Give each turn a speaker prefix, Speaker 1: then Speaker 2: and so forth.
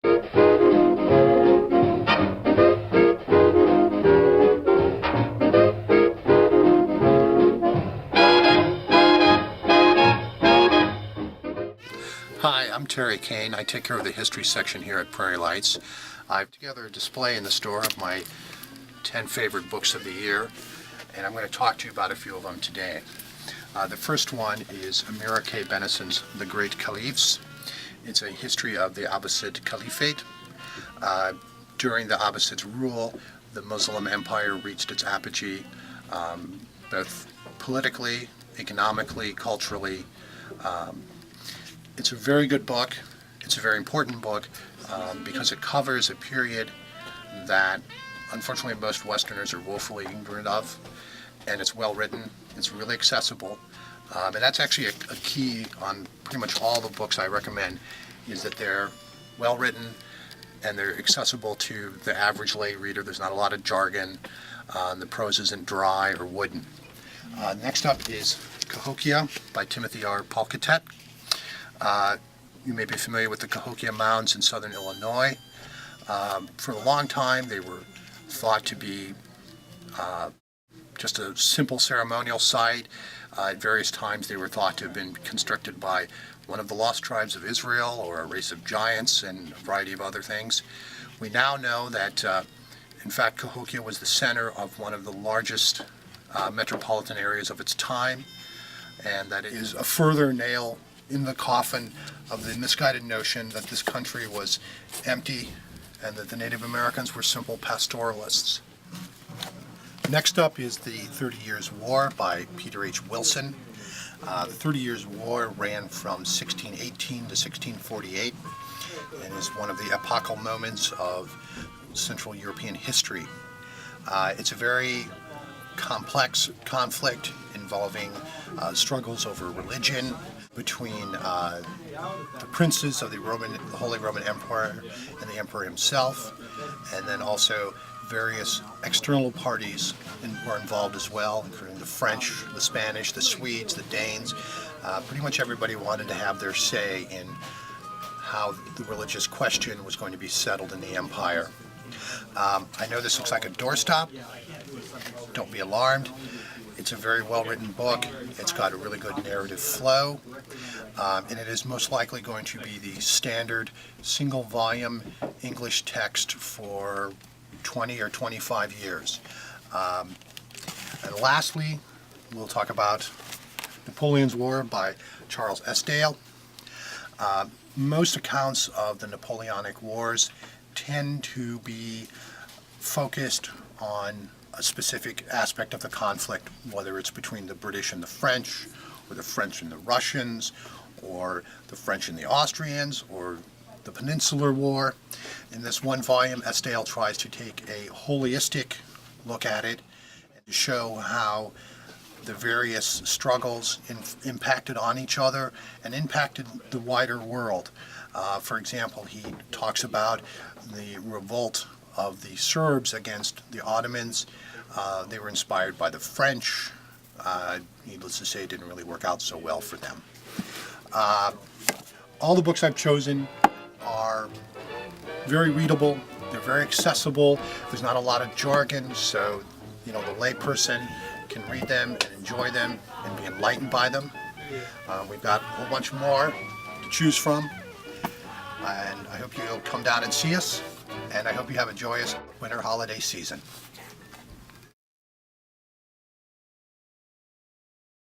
Speaker 1: Hi, I'm Cain. I take care of the history section here at Prairie Lights. I've put together a display in the store of my 10 favorite books of the year, and I'm going to talk to you about a few of them today. The first one is Amir K. Benison's The Great Caliphs. It's a history of the Abbasid Caliphate. During the Abbasids' rule, the Muslim empire reached its apogee, both politically, economically, culturally. It's a very good book. It's a very important book because it covers a period that unfortunately most Westerners are woefully ignorant of, and it's well written. It's really accessible, and that's actually a key on pretty much all the books I recommend, is that they're well written and they're accessible to the average lay reader. There's not a lot of jargon. The prose isn't dry or wooden. Next up is Cahokia by Timothy R. Palcatet. You may be familiar with the Cahokia Mounds in southern Illinois. For a long time, they were thought to be just a simple ceremonial site. At various times, they were thought to have been constructed by one of the lost tribes of Israel or a race of giants and a variety of other things. We now know that, in fact, Cahokia was the center of one of the largest metropolitan areas of its time, and that it is a further nail in the coffin of the misguided notion that this country was empty and that the Native Americans were simple pastoralists. Next up is the 30 Years' War by Peter H. Wilson. The 30 Years' War ran from 1618 to 1648 and is one of the epochal moments of Central European history. It's a very complex conflict involving struggles over religion between the princes of the Holy Roman Empire and the emperor himself, and then also various external parties were involved as well, including the French, the Spanish, the Swedes, the Danes. Pretty much everybody wanted to have their say in how the religious question was going to be settled in the empire. I know this looks like a doorstop. Don't be alarmed. It's a very well-written book. It's got a really good narrative flow, and it is most likely going to be the standard single-volume English text for 20 or 25 years. And lastly, we'll talk about Napoleon's War by Charles S. Dale. Most accounts of the Napoleonic Wars tend to be focused on a specific aspect of the conflict, whether it's between the British and the French, or the French and the Russians, or the French and the Austrians, or the Peninsular War. In this one volume, S. Dale tries to take a holistic look at it and to show how the various struggles impacted on each other and impacted the wider world. For example, he talks about the revolt of the Serbs against the Ottomans. They were inspired by the French. Needless to say, it didn't really work out so well for them. All the books I've chosen are very readable. They're very accessible. There's not a lot of jargon, so the layperson can read them and enjoy them and be enlightened by them. We've got a whole bunch more to choose from, and I hope you'll come down and see us, and I hope you have a joyous winter holiday season.